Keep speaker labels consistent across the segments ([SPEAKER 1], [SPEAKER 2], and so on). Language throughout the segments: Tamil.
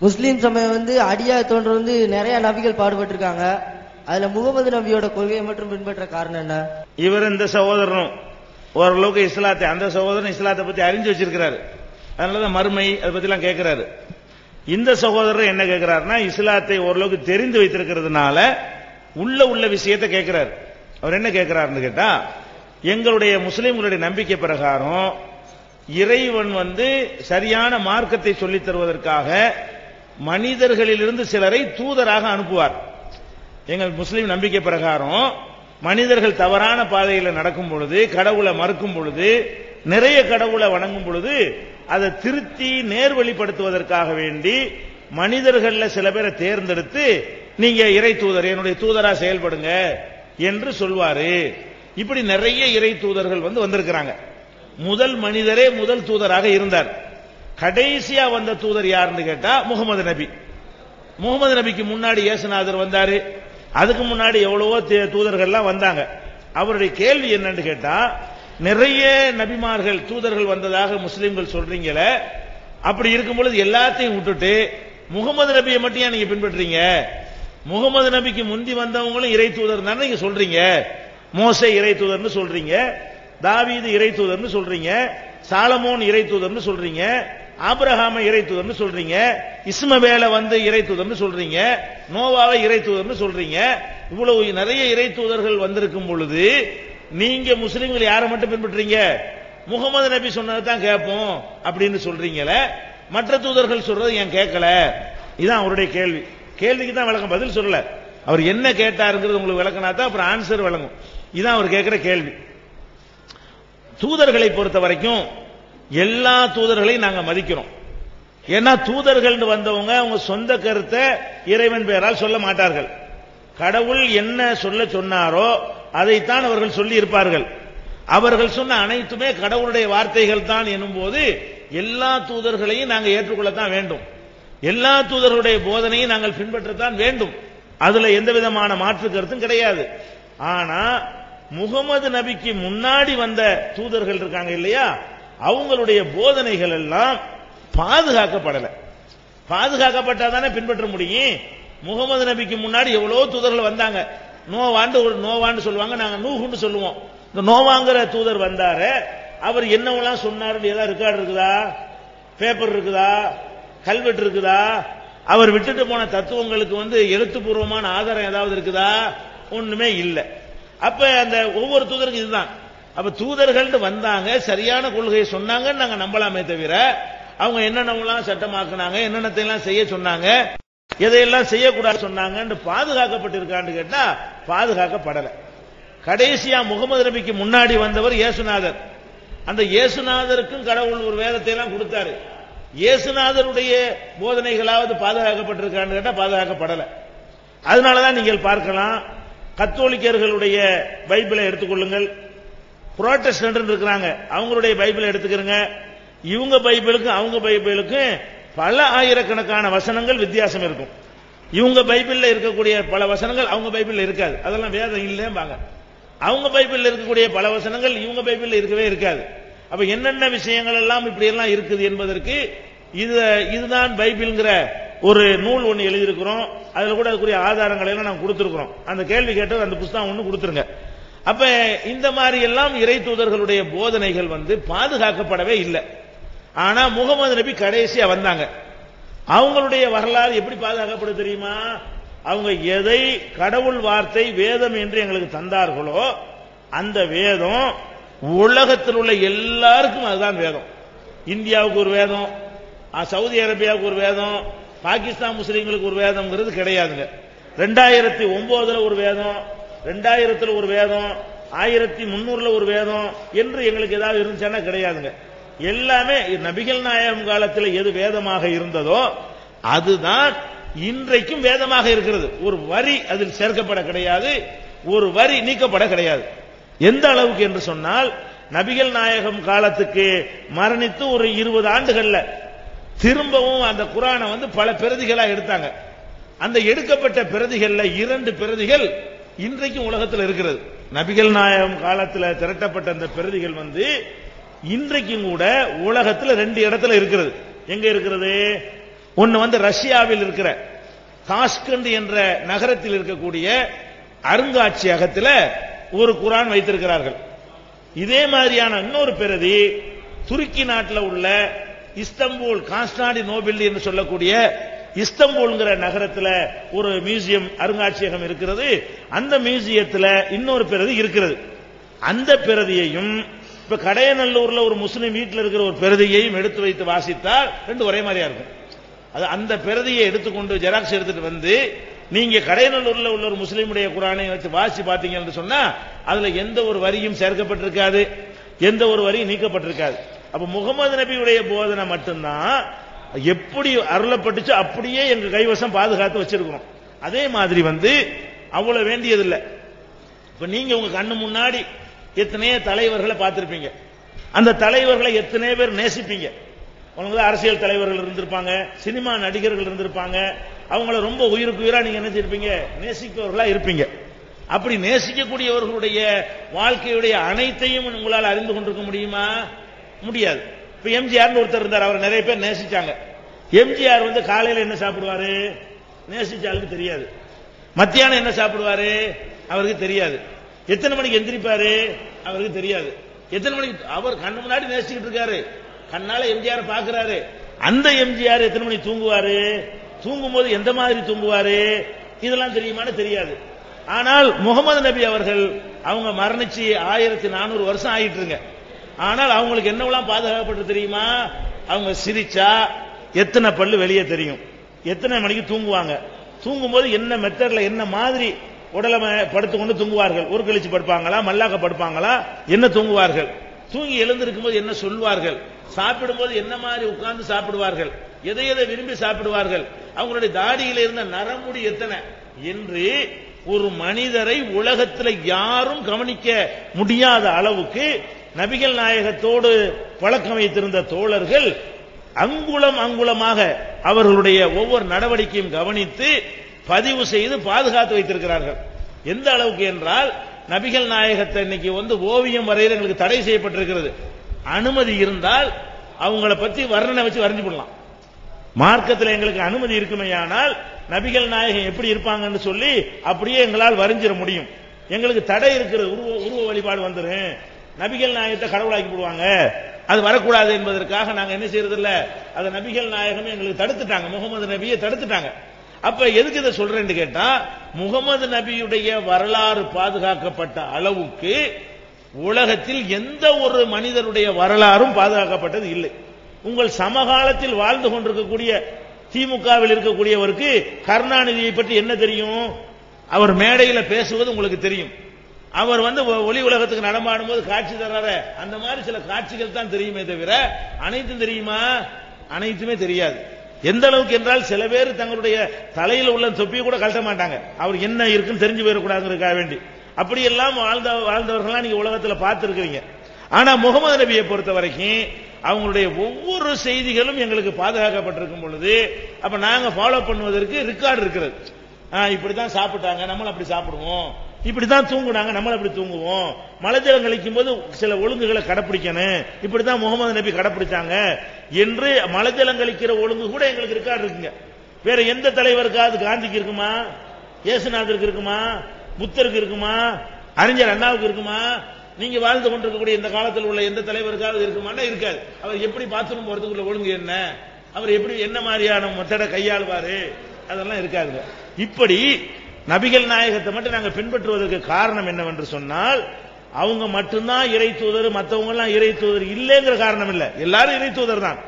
[SPEAKER 1] முஸ்லீம் சமயம் வந்து அடியா தோன்ற வந்து நிறைய நபிகள் பாடுபட்டிருக்காங்க. அதுல முகமது நபியோட கொள்கையை மட்டும் பின்பற்ற காரணம் என்ன?
[SPEAKER 2] இவர் இந்த சகோதரனும் ஓரளவுக்கு இஸ்லாத்தை, அந்த சகோதரன் இஸ்லாத்தை பத்தி அறிஞ்சு வச்சிருக்கிறாரு. அதனாலதான் மறுமை அதை பத்தி எல்லாம் கேட்கிறாரு. இந்த சகோதரர் என்ன கேட்கிறாருன்னா, இஸ்லாத்தை ஓரளவுக்கு தெரிந்து வைத்திருக்கிறதுனால உள்ள விஷயத்தை கேட்கிறாரு. அவர் என்ன கேட்கிறாருன்னு கேட்டா, எங்களுடைய முஸ்லிம்களுடைய நம்பிக்கை பிரகாரம் இறைவன் வந்து சரியான மார்க்கத்தை சொல்லித் தருவதற்காக மனிதர்களிலிருந்து சிலரை தூதராக அனுப்புவார். எங்கள் முஸ்லிம் நம்பிக்கை பிரகாரம் மனிதர்கள் தவறான பாதையில் நடக்கும் பொழுது, கடவுளை மறுக்கும் பொழுது, நிறைய கடவுளை வணங்கும் பொழுது அதை திருத்தி நேர்வழிப்படுத்துவதற்காக வேண்டி மனிதர்கள்ல சில பேரை தேர்ந்தெடுத்து நீங்க இறை தூதர், என்னுடைய தூதரா செயல்படுங்க என்று சொல்வாரு. இப்படி நிறைய இறை தூதர்கள் வந்து வந்திருக்கிறாங்க. முதல் மனிதரே முதல் தூதராக இருந்தார். கடைசியா வந்த தூதர் யாருன்னு கேட்டா முகமது நபி. முகமது நபிக்கு முன்னாடி இயேசுநாதர் வந்தாரு. அதுக்கு முன்னாடி எவ்வளவோ தூதர்கள்லாம் வந்தாங்க. அவருடைய கேள்வி என்னன்னு கேட்டா, நிறைய நபிமார்கள் தூதர்கள் வந்ததாக முஸ்லிம்கள் சொல்றீங்களே, அப்படி இருக்கும் பொழுது எல்லாத்தையும் விட்டுட்டு முகமது நபியை மட்டும் ஏன் நீங்க பின்பற்றீங்க? முகமது நபிக்கு முந்தி வந்தவங்களும் இறை தூதர் தானே நீங்க சொல்றீங்க. மோசே இறை தூதர்னு சொல்றீங்க, தாவீது இறை தூதர்னு சொல்றீங்க, சாலமோன் இறை தூதர்னு சொல்றீங்க, ஆபிரகாம இறை தூதர்னு சொல்றீங்க, இஸ்மவேல வந்து இறை தூதர்னு சொல்றீங்க, நோவாவை இறை தூதர்னு சொல்றீங்க. இவ்வளவு நிறைய இறை தூதர்கள் வந்திருக்கும் பொழுது நீங்க முஸ்லிம்கள் யாரை மட்டும் பின்பற்றீங்க? முகமது நபி சொன்னதை தான் கேட்போம் அப்படின்னு சொல்றீங்களே, மற்ற தூதர்கள் சொல்றது ஏன் கேட்கல? இதுதான் அவருடைய கேள்வி. கேள்விக்கு தான் விளக்கம், பதில் சொல்லல. அவர் என்ன கேட்டாருங்கிறது உங்களுக்கு விளக்கினா தான் அப்புறம் ஆன்சர் விளங்கும். இதுதான் அவர் கேட்கிற கேள்வி. தூதர்களை பொறுத்த வரைக்கும் எல்லா தூதர்களையும் நாங்க மதிக்கிறோம். ஏன்னா தூதர்கள் வந்தவங்க அவங்க சொந்த கருத்தை இறைவன் பெயரால் சொல்ல மாட்டார்கள். கடவுள் என்ன சொல்ல சொன்னாரோ அதைத்தான் அவர்கள் சொல்லி இருப்பார்கள். அவர்கள் சொன்ன அனைத்துமே கடவுளுடைய வார்த்தைகள் தான் எனும் போது எல்லா தூதர்களையும் நாங்கள் ஏற்றுக்கொள்ளத்தான் வேண்டும். எல்லா தூதர்களுடைய போதனையும் நாங்கள் பின்பற்றத்தான் வேண்டும். அதுல எந்த விதமான மாற்று கருத்தும் கிடையாது. ஆனா முகமது நபிக்கு முன்னாடி வந்த தூதர்கள் இருக்காங்க இல்லையா, அவங்களுடைய போதனைகள் எல்லாம் பாதுகாக்கப்படல. பாதுகாக்கப்பட்டாதானே பின்பற்ற முடியும். முகமது நபிக்கு முன்னாடி எவ்வளவு தூதர்கள் வந்தாங்க. நோவான்னு சொல்லுவாங்க, நாங்க நூஹுன்னு சொல்லுவோம். இந்த நோவாங்கிற தூதர் வந்தாரு, அவர் என்னவெல்லாம் சொன்னாரு ஏதாவது ரெக்கார்டு இருக்குதா? பேப்பர் இருக்குதா? கல்வெட்டு இருக்குதா? அவர் விட்டுட்டு போன தத்துவங்களுக்கு வந்து எழுத்துப்பூர்வமான ஆதாரம் ஏதாவது இருக்குதா? ஒண்ணுமே இல்லை. அப்ப அந்த ஒவ்வொரு தூதருக்கும் இதுதான். அப்ப தூதர்கள் வந்தாங்க, சரியான கொள்கையை சொன்னாங்கன்னு நாங்க நம்பலாமே தவிர அவங்க என்னென்னலாம் சட்டமாக்குனாங்க, என்னென்னத்தையெல்லாம் செய்ய சொன்னாங்க, எதையெல்லாம் செய்யக்கூடாது சொன்னாங்கன்னு பாதுகாக்கப்பட்டிருக்கான்னு கேட்டா பாதுகாக்கப்படல. கடைசியா முகமது நபிக்கு முன்னாடி வந்தவர் இயேசுநாதர். அந்த இயேசுநாதருக்கும் கடவுள் ஒரு வேதத்தை எல்லாம் கொடுத்தாரு. இயேசுநாதருடைய போதனைகளாவது பாதுகாக்கப்பட்டிருக்கான்னு கேட்டா பாதுகாக்கப்படல. அதனாலதான் நீங்கள் பார்க்கலாம், கத்தோலிக்கர்களுடைய பைபிளை எடுத்துக்கொள்ளுங்கள், புரோட்டஸ்டன்ட் இருக்கிறாங்க அவங்களுடைய பைபிளை எடுத்துக்கிறங்க. இவங்க பைபிளுக்கும் அவங்க பைபிளுக்கும் பல ஆயிரக்கணக்கான வசனங்கள் வித்தியாசம் இருக்கும். இவங்க பைபிள்ல இருக்கக்கூடிய பல வசனங்கள் அவங்க பைபிள்ல இருக்காது. அதெல்லாம் வேதம் இல்லைம்பாங்க. அவங்க பைபிள்ல இருக்கக்கூடிய பல வசனங்கள் இவங்க பைபிள்ல இருக்கவே இருக்காது. அப்ப என்னென்ன விஷயங்கள் எல்லாம் இப்படி எல்லாம் இருக்குது என்பதற்கு இதுதான் பைபிள்ங்கிற ஒரு நூல் ஒன்று எழுதியிருக்கிறோம். அதுல கூட அதுக்குரிய ஆதாரங்களை எல்லாம் நாங்கள் கொடுத்திருக்கிறோம். அந்த கேள்வி கேட்டது அந்த புத்தகம் ஒன்று கொடுத்துருங்க. அப்ப இந்த மாதிரி எல்லாம் இறை தூதர்களுடைய போதனைகள் வந்து பாதுகாக்கப்படவே இல்லை. ஆனா முகமது நபி கடைசியா வந்தாங்க. அவங்களுடைய வரலாறு எப்படி பாதுகாக்கப்படுது தெரியுமா? அவங்க எதை கடவுள் வார்த்தை வேதம் என்று எங்களுக்கு தந்தார்களோ அந்த வேதம் உலகத்தில் உள்ள எல்லாருக்கும் அதுதான் வேதம். இந்தியாவுக்கு ஒரு வேதம், சவுதி அரேபியாவுக்கு ஒரு வேதம், பாகிஸ்தான் முஸ்லீம்களுக்கு ஒரு வேதம்ங்கிறது கிடையாதுங்க. 2009 ஒரு வேதம், 2000 ஒரு வேதம், 1300 ஒரு வேதம் என்று எங்களுக்கு ஏதாவது இருந்துச்சுன்னா கிடையாதுங்க. எல்லாமே நபிகள் நாயகம் காலத்தில் எது வேதமாக இருந்ததோ அதுதான் இன்றைக்கும் வேதமாக இருக்கிறது. ஒரு வரி அதில் சேர்க்கப்பட கிடையாது, ஒரு வரி நீக்கப்பட கிடையாது. எந்த அளவுக்கு என்று சொன்னால், நபிகள் நாயகம் காலத்துக்கு மரணித்து ஒரு 20 ஆண்டுகள்ல திரும்பவும் அந்த குர்ஆனை வந்து பல பிரதிகளா எடுத்தாங்க. அந்த எடுக்கப்பட்ட பிரதிகள்ல 2 பிரதிகள் இன்றைக்கும் உலகத்தில் இருக்கிறது. நபிகள் நாயகம் காலத்தில் திரட்டப்பட்ட அந்த பிரதிகள் வந்து இன்றைக்கும் கூட உலகத்தில் 2 இடத்துல இருக்கிறது. எங்க இருக்கிறது? ஒன்னு வந்து ரஷ்யாவில் இருக்கிற தாஷ்கண்ட் என்ற நகரத்தில் இருக்கக்கூடிய அருங்காட்சியகத்தில் ஒரு குர்ஆன் வைத்திருக்கிறார்கள். இதே மாதிரியான இன்னொரு பிரதி துருக்கி நாட்டில் உள்ள இஸ்தம்பூல் கான்ஸ்டாண்டினோபிள் என்று சொல்லக்கூடிய இஸ்தம்பூல்ங்கிற நகரத்தில் ஒரு மியூசியம் அருங்காட்சியகம் இருக்கிறது. அந்த மியூசியத்தில் இன்னொரு பிரதி இருக்கிறது. அந்த பிரதியையும் இப்ப கடையநல்லூர்ல ஒரு முஸ்லிம் வீட்டில் இருக்கிற ஒரு பிரதியையும் எடுத்து வைத்து வாசித்தால் ரெண்டு ஒரே மாதிரியா இருக்கும். அது அந்த பிரதியை எடுத்துக்கொண்டு ஜெராக்ஸ் எடுத்துட்டு வந்து நீங்க கடையநல்லூர்ல உள்ள ஒரு முஸ்லீமுடைய குர்ஆனை வச்சு வாசி பாத்தீங்கன்னு சொன்னா அதுல எந்த ஒரு வரியும் சேர்க்கப்பட்டிருக்காது, எந்த ஒரு வரியும் நீக்கப்பட்டிருக்காது. அப்ப முகமது நபியுடைய போதனை மட்டும்தான் எப்படி அருளப்பட்டுச்சு அப்படியே எங்க கைவசம் பாதுகாத்து வச்சிருக்கிறோம். அதே மாதிரி வந்து அவ்வளவு வேண்டியதில்லை. இப்ப நீங்க உங்க கண்ணு முன்னாடி எத்தனையோ தலைவர்களை பார்த்திருப்பீங்க. அந்த தலைவர்களை எத்தனை பேர் நேசிப்பீங்க. உங்களுக்கு அரசியல் தலைவர்கள் இருந்திருப்பாங்க, சினிமா நடிகர்கள் இருந்திருப்பாங்க. அவங்கள ரொம்ப உயிருக்கு உயிரா நீங்க நினைச்சிருப்பீங்க, நேசிப்பவர்களா இருப்பீங்க. அப்படி நேசிக்கக்கூடியவர்களுடைய வாழ்க்கையுடைய அனைத்தையும் உங்களால் அறிந்து கொண்டிருக்க முடியுமா? முடியாது. இப்ப எம்ஜிஆர் ஒருத்தர் இருந்தார், அவர் நிறைய பேர் நேசிச்சாங்க. எம்ஜிஆர் வந்து காலையில என்ன சாப்பிடுவாரு நேசிச்சாலுக்கு தெரியாது. மத்தியானம் என்ன சாப்பிடுவாரு அவருக்கு தெரியாது. எத்தனை மணிக்கு எந்திரிப்பாரு அவருக்கு தெரியாது. எத்தனை மணிக்கு அவர் கண்ணு முன்னாடி நேசிச்சுட்டு இருக்காரு, கண்ணால எம்ஜிஆர் பாக்குறாரு. அந்த எம்ஜிஆர் எத்தனை மணிக்கு தூங்குவாரு, தூங்கும் போது எந்த மாதிரி தூங்குவாரு, இதெல்லாம் தெரியுமான்னு தெரியாது. ஆனால் முகமது நபி அவர்கள் அவங்க மரணிச்சு 1400 வருஷம் ஆயிட்டுருங்க. ஆனால் அவங்களுக்கு என்னவெல்லாம் பாதுகாக்கப்பட்டு தெரியுமா? அவங்க சிரிச்சா எத்தனை பல்லு வெளியே தெரியும், எத்தனை மணிக்கு தூங்குவாங்க, தூங்கும் போது என்ன மெத்தட்ல என்ன மாதிரி உடலை படுத்துக்கொண்டு தூங்குவார்கள், ஒரு கழிச்சு படுப்பாங்களா, மல்லாக்க படுப்பாங்களா, என்ன தூங்குவார்கள், தூங்கி எழுந்திருக்கும் போது என்ன சொல்வார்கள், சாப்பிடும் போது என்ன மாதிரி உட்கார்ந்து சாப்பிடுவார்கள், எதை எதை விரும்பி சாப்பிடுவார்கள், அவங்களுடைய தாடியில இருந்த நரமுடி எத்தனை என்று ஒரு மனிதரை உலகத்தில் யாரும் கவனிக்க முடியாத அளவுக்கு நபிகள் நாயகத்தோடு பழக்கம் வைத்திருந்த தோழர்கள் அங்குலம் அங்குலமாக அவர்களுடைய ஒவ்வொரு நடவடிக்கையும் கவனித்து பதிவு செய்து பாதுகாத்து வைத்திருக்கிறார்கள். எந்த அளவுக்கு என்றால் நபிகள் நாயகத்தை இன்னைக்கு வந்து ஓவியம் வரையில எங்களுக்கு தடை செய்யப்பட்டிருக்கிறது. அனுமதி இருந்தால் அவங்கள பத்தி வர்ணனை வச்சு வரைஞ்சு போடலாம். மார்க்கத்தில் எங்களுக்கு அனுமதி இருக்குமையானால் நபிகள் நாயகம் எப்படி இருப்பாங்கன்னு சொல்லி அப்படியே எங்களால் வரைஞ்சிட முடியும். எங்களுக்கு தடை இருக்கிறது, உருவ வழிபாடு வந்துடும், நபிகள் நாயகத்தை கடவுளாக்கி போடுவாங்க, அது வரக்கூடாது என்பதற்காக நாங்க என்ன செய்யறது இல்ல. அதை நபிகள் நாயகம் எங்களுக்கு தடுத்துட்டாங்க, முகமது நபியை தடுத்துட்டாங்க. அப்ப எதுக்கு இதை சொல்றேன்னு கேட்டா, முகமது நபியுடைய வரலாறு பாதுகாக்கப்பட்ட அளவுக்கு உலகத்தில் எந்த ஒரு மனிதருடைய வரலாறும் பாதுகாக்கப்பட்டது இல்லை. உங்கள் சமகாலத்தில் வாழ்ந்து கொண்டிருக்கக்கூடிய திமுகவில் இருக்கக்கூடியவருக்கு கருணாநிதியை பற்றி என்ன தெரியும்? அவர் மேடையில் பேசுவது உங்களுக்கு தெரியும். அவர் வந்து ஒளி உலகத்துக்கு நடமாடும் போது காட்சி தர்றார அந்த மாதிரி சில காட்சிகள் தான் தெரியுமே தவிர அனைத்தும் தெரியுமா? அனைத்துமே தெரியாது. எந்த அளவுக்கு என்றால் சில பேர் தங்களுடைய தலையில் உள்ள தொப்பியை கூட கழட்ட மாட்டாங்க, அவர் என்ன இருக்குன்னு தெரிஞ்சு போயிடக்கூடாதுங்கிறதுக்காக வேண்டி. அப்படியெல்லாம் வாழ்ந்தவர்கள்லாம் நீங்க உலகத்தில் பார்த்திருக்கிறீங்க. ஆனா முகமது நபியை பொறுத்த வரைக்கும் அவங்களுடைய ஒவ்வொரு செய்திகளும் எங்களுக்கு பாதுகாக்கப்பட்டிருக்கும் பொழுது அப்ப நாங்க ஃபாலோ பண்ணுவதற்கு ரெக்கார்டு இருக்கிறது. இப்படித்தான் சாப்பிட்டாங்க, நம்மளும் அப்படி சாப்பிடுவோம், இப்படித்தான் தூங்குனாங்க, நம்மளும் அப்படி தூங்குவோம், மலஜலம் கழிக்கும் போது சில ஒழுங்குகளை கடைப்பிடிக்கணும், இப்படித்தான் முகமது நபி கடைப்பிடிச்சாங்க என்று மலஜலம் கழிக்கிற ஒழுங்கு கூட எங்களுக்கு ரெக்கார்டு இருக்குங்க. வேற எந்த தலைவருக்காவது காந்திக்கு இருக்குமா, இயேசுநாதருக்கு இருக்குமா, புத்தருக்கு இருக்குமா, அறிஞர் அண்ணாவுக்கு இருக்குமா? நீங்க வாழ்ந்து கொண்டிருக்கக்கூடிய இந்த காலத்தில் உள்ள எந்த தலைவருக்காவது இருக்குமானா இருக்காது. அவர் எப்படி பாத்ரூம் போறதுக்குள்ள ஒழுங்கு என்ன, அவர் எப்படி என்ன மாதிரியான மெத்தடை கையாளுவாரு, அதெல்லாம் இருக்காதுங்க. இப்படி நபிகள் நாயகத்தை மட்டும் நாங்கள் பின்பற்றுவதற்கு காரணம் என்னவென்று சொன்னால் அவங்க மட்டும்தான் இறை தூதர், மற்றவங்க எல்லாம் இறை தூதர் இல்லைங்கிற காரணம் இல்லை. எல்லாரும் இறை தூதர் தான்.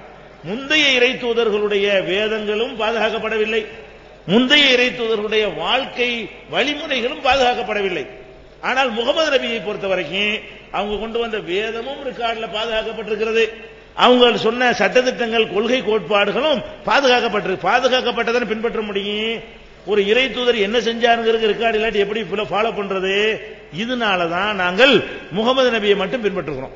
[SPEAKER 2] முந்தைய இறை தூதர்களுடைய வேதங்களும் பாதுகாக்கப்படவில்லை, முந்தைய இறை தூதர்களுடைய வாழ்க்கை வழிமுறைகளும் பாதுகாக்கப்படவில்லை. ஆனால் முகமது நபியை பொறுத்த வரைக்கும் அவங்க கொண்டு வந்த வேதமும் ரெக்கார்டில் பாதுகாக்கப்பட்டிருக்கிறது, அவங்க சொன்ன சட்டத்திட்டங்கள் கொள்கை கோட்பாடுகளும் பாதுகாக்கப்பட்டதை பின்பற்ற முடியும். ஒரு இறை தூதர் என்ன செஞ்சாருங்கிறது ரெக்கார்டு இல்லாட்டி எப்படி ஃபாலோ பண்றது? இதனாலதான் நாங்கள் முகமது நபியை மட்டும் பின்பற்றுகிறோம்.